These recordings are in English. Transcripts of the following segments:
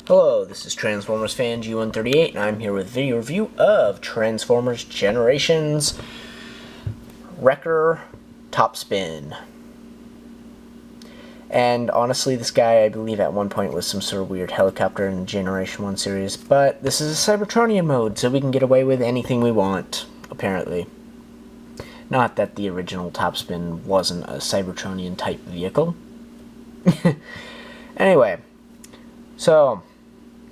Hello, this is Transformers fan G138, and I'm here with a video review of Transformers Generations Wrecker Topspin. And honestly, this guy, I believe at one point was some sort of weird helicopter in the Generation 1 series, but this is a Cybertronian mode, so we can get away with anything we want, apparently. Not that the original Topspin wasn't a Cybertronian type vehicle. Anyway, so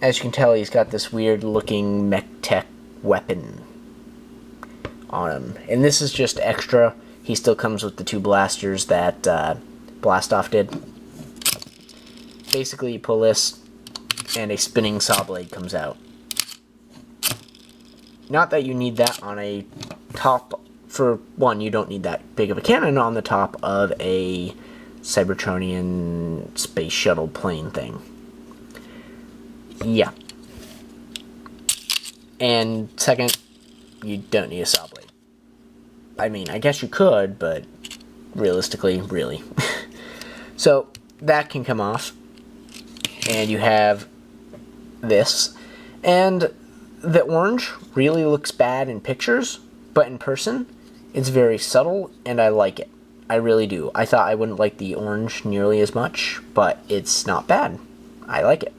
as you can tell, he's got this weird looking mech tech weapon on him. And this is just extra. He still comes with the two blasters that Blastoff did. Basically, you pull this, and a spinning saw blade comes out. Not that you need that on a top. For one, you don't need that big of a cannon on the top of a Cybertronian space shuttle plane thing. Yeah. And second, you don't need a saw blade. I mean, I guess you could, but realistically, really. So, that can come off. And you have this. And the orange really looks bad in pictures, but in person, it's very subtle, and I like it. I really do. I thought I wouldn't like the orange nearly as much, but it's not bad. I like it.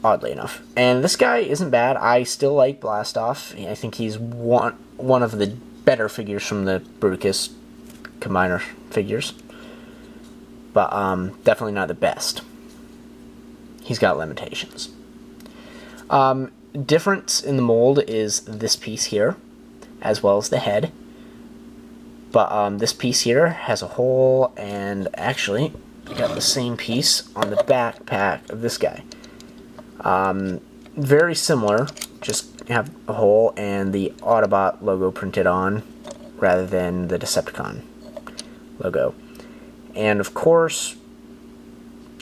Oddly enough. And this guy isn't bad. I still like Blastoff. I think he's one of the better figures from the Bruticus Combiner figures. But definitely not the best. He's got limitations. Difference in the mold is this piece here, as well as the head. But this piece here has a hole, and actually, I got the same piece on the backpack of this guy. Very similar, just have a hole and the Autobot logo printed on rather than the Decepticon logo. And of course,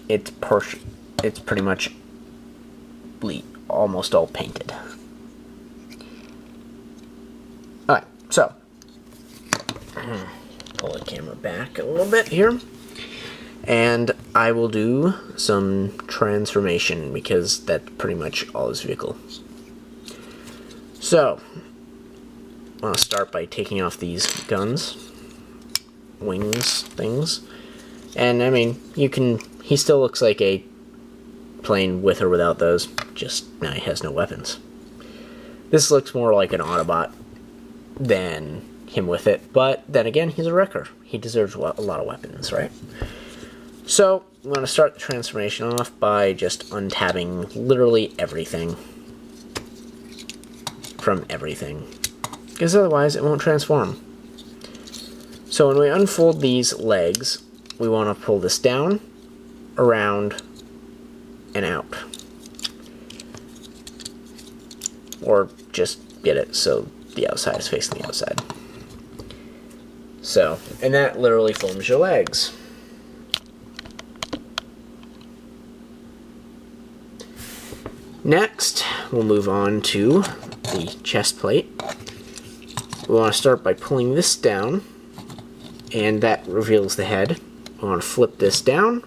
it's pretty much almost all painted. Alright, so pull the camera back a little bit here. And I will do some transformation, because that's pretty much all his vehicle. So, I'll start by taking off these guns, wings, things. And, I mean, he still looks like a plane with or without those, just now he has no weapons. This looks more like an Autobot than him with it, but then again, he's a wrecker. He deserves a lot of weapons, right? So, I'm going to start the transformation off by just untabbing literally everything from everything, because otherwise it won't transform. So when we unfold these legs, we want to pull this down, around, and out. Or just get it so the outside is facing the outside. So, and that literally forms your legs. Next, we'll move on to the chest plate. We want to start by pulling this down, and that reveals the head. We want to flip this down,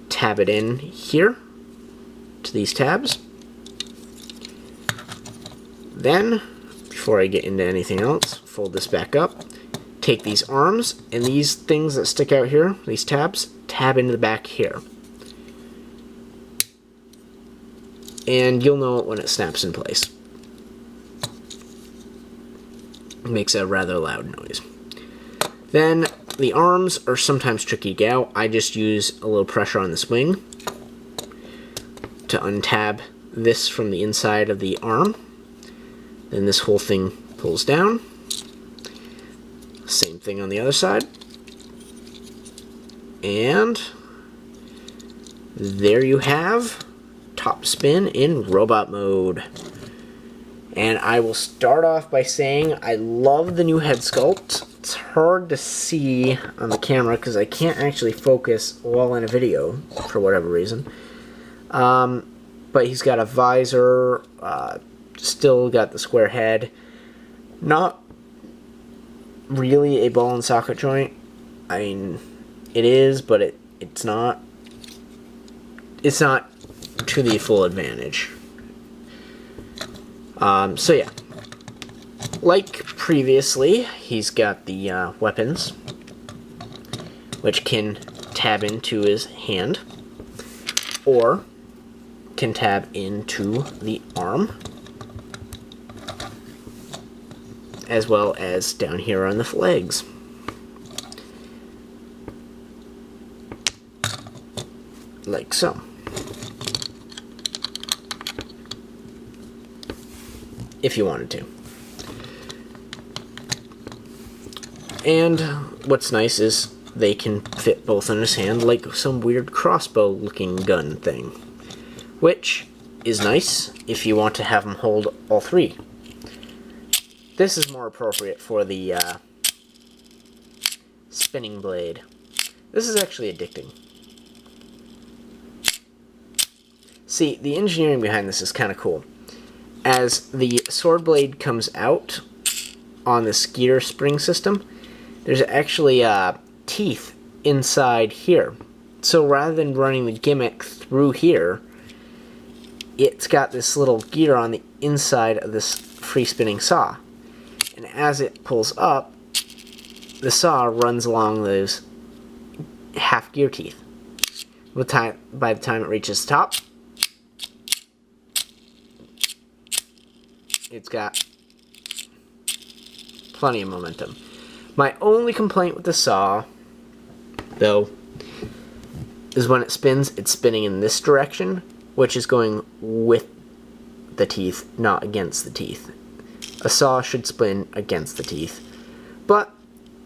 tab it in here to these tabs. Then, before I get into anything else, fold this back up, take these arms, and these things that stick out here, these tabs, tab into the back here. And you'll know it when it snaps in place. It makes a rather loud noise. Then, the arms are sometimes tricky to get out. I just use a little pressure on this wing to untab this from the inside of the arm. Then this whole thing pulls down. Same thing on the other side. And there you have Topspin in robot mode. And I will start off by saying I love the new head sculpt. It's hard to see on the camera because I can't actually focus while in a video for whatever reason. But he's got a visor, still got the square head. Not really a ball and socket joint. I mean, it is, but it's not. it's not to the full advantage. So yeah, like previously, he's got the weapons, which can tab into his hand, or can tab into the arm, as well as down here on the legs. Like so. If you wanted to. And what's nice is they can fit both in his hand like some weird crossbow looking gun thing, which is nice if you want to have him hold all three. This is more appropriate for the spinning blade. This is actually addicting. See, the engineering behind this is kind of cool. As the sword blade comes out on this gear spring system, there's actually teeth inside here. So rather than running the gimmick through here, it's got this little gear on the inside of this free spinning saw. And as it pulls up, the saw runs along those half gear teeth. By the time it reaches the top, it's got plenty of momentum. My only complaint with the saw, though, is when it spins, it's spinning in this direction, which is going with the teeth, not against the teeth. A saw should spin against the teeth, but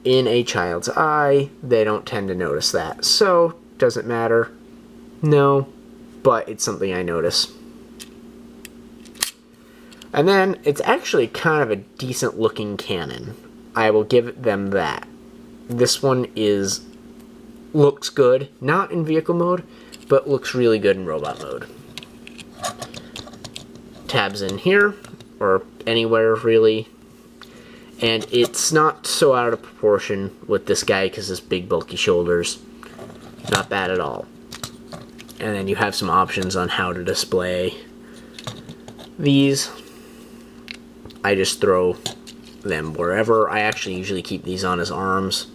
in a child's eye, they don't tend to notice that. So, does it matter? No, but it's something I notice. And then, it's actually kind of a decent looking cannon. I will give them that. This one looks good, not in vehicle mode, but looks really good in robot mode. Tabs in here, or anywhere really. And it's not so out of proportion with this guy because his big bulky shoulders. Not bad at all. And then you have some options on how to display these. I just throw them wherever. I actually usually keep these on his arms.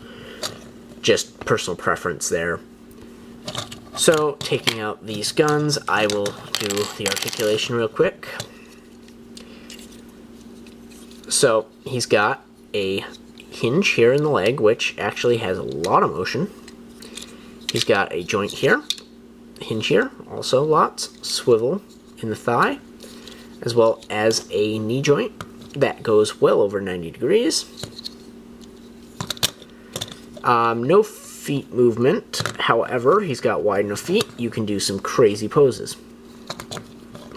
Just personal preference there. So, taking out these guns, I will do the articulation real quick. So, he's got a hinge here in the leg, which actually has a lot of motion. He's got a joint here, hinge here, also lots, swivel in the thigh, as well as a knee joint that goes well over 90 degrees. No feet movement, however, he's got wide enough feet, you can do some crazy poses.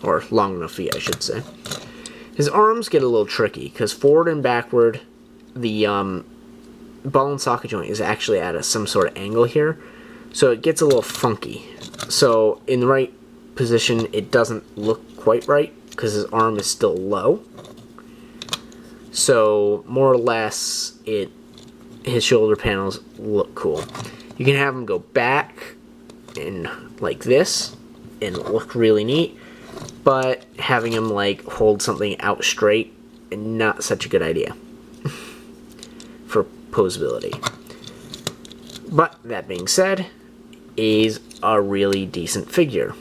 Or long enough feet, I should say. His arms get a little tricky, because forward and backward, the ball and socket joint is actually at some sort of angle here, so it gets a little funky. So in the right position, it doesn't look quite right, because his arm is still low. So more or less, his shoulder panels look cool. You can have him go back and like this, and look really neat. But having him like hold something out straight, not such a good idea for posability. But that being said, is a really decent figure.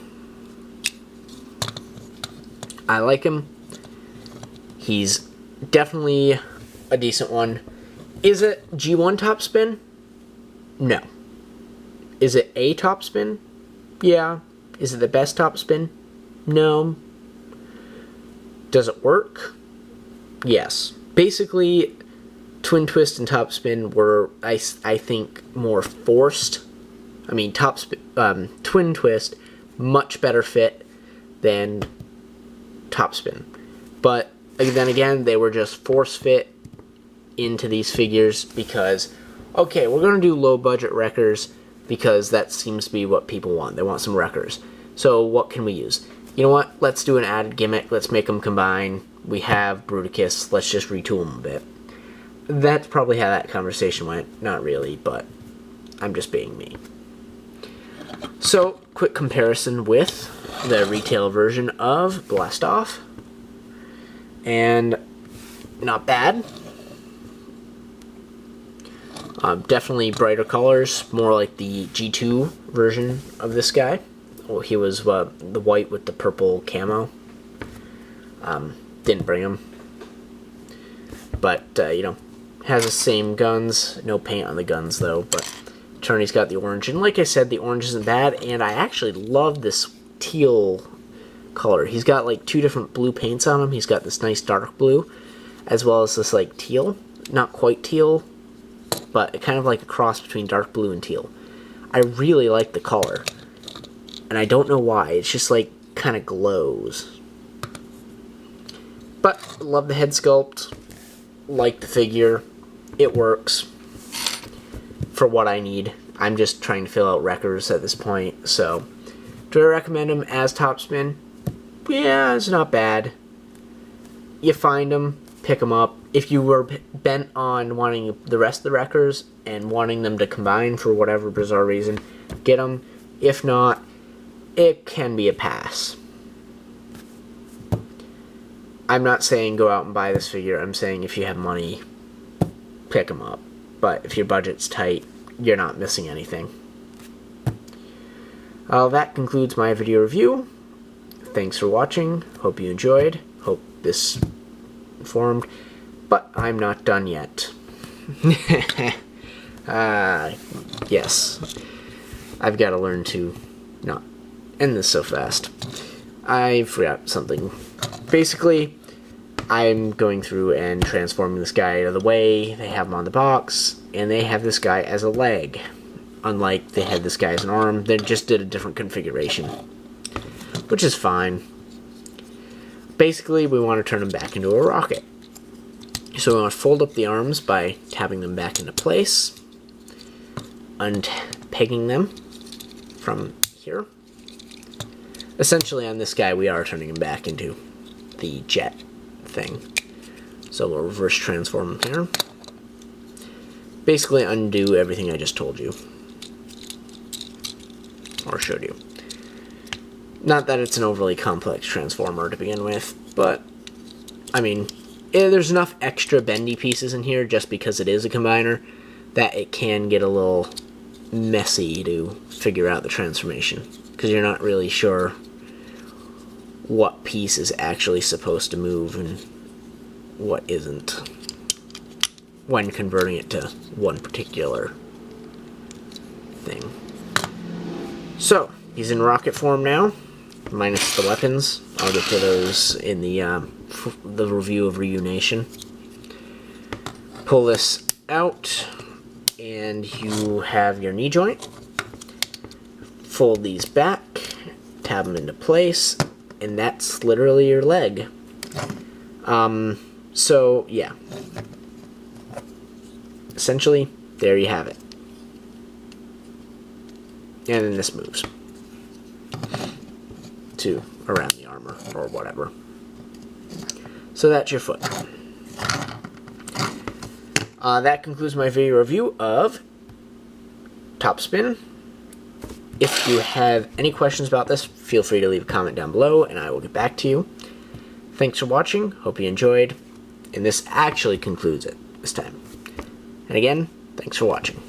I like him. He's definitely a decent one. Is it G1 Topspin? No. Is it a Topspin? Yeah. Is it the best Topspin? No. Does it work? Yes. Basically, Twintwist and Topspin were, I think, more forced. I mean, Twintwist, much better fit than Topspin. But then again, they were just force fit into these figures because, okay, we're going to do low budget wreckers because that seems to be what people want. They want some wreckers. So what can we use? You know what? Let's do an added gimmick. Let's make them combine. We have Bruticus. Let's just retool them a bit. That's probably how that conversation went. Not really, but I'm just being me. So, quick comparison with the retail version of Blast Off. And not bad. Definitely brighter colors, more like the G2 version of this guy. Well, he was the white with the purple camo. Didn't bring him. But, you know, has the same guns. No paint on the guns, though. But Turney's got the orange. And like I said, the orange isn't bad. And I actually love this teal color. He's got, like, 2 different blue paints on him. He's got this nice dark blue, as well as this, like, teal. Not quite teal, but kind of like a cross between dark blue and teal. I really like the color. And I don't know why. It's just, like, kind of glows. But, love the head sculpt. Like the figure. It works for what I need. I'm just trying to fill out wreckers at this point. So, do I recommend him as Topspin? Yeah, it's not bad. You find them, pick them up. If you were bent on wanting the rest of the wreckers and wanting them to combine for whatever bizarre reason, get them. If not, it can be a pass. I'm not saying go out and buy this figure. I'm saying if you have money, pick them up. But if your budget's tight, you're not missing anything. That concludes my video review. Thanks for watching. Hope you enjoyed. Hope this informed. But I'm not done yet. Yes. I've got to learn to not end this so fast. I forgot something. Basically, I'm going through and transforming this guy out of the way. They have him on the box, and they have this guy as a leg. Unlike they had this guy as an arm, they just did a different configuration. Which is fine. Basically, we want to turn him back into a rocket. So we want to fold up the arms by tapping them back into place. Unpegging them from here. Essentially, on this guy, we are turning him back into the jet thing. So we'll reverse transform him here. Basically undo everything I just told you. Or showed you. Not that it's an overly complex transformer to begin with, but, I mean, there's enough extra bendy pieces in here just because it is a combiner that it can get a little messy to figure out the transformation. Because you're not really sure what piece is actually supposed to move and what isn't when converting it to one particular thing. So, he's in rocket form now, minus the weapons. I'll get to those in the review of Reunation. Pull this out, and you have your knee joint. Fold these back, tab them into place, and that's literally your leg. So, yeah. Essentially, there you have it. And then this moves to around the armor, or whatever. So that's your foot. That concludes my video review of Topspin. If you have any questions about this, feel free to leave a comment down below, and I will get back to you. Thanks for watching. Hope you enjoyed. And this actually concludes it this time. And again, thanks for watching.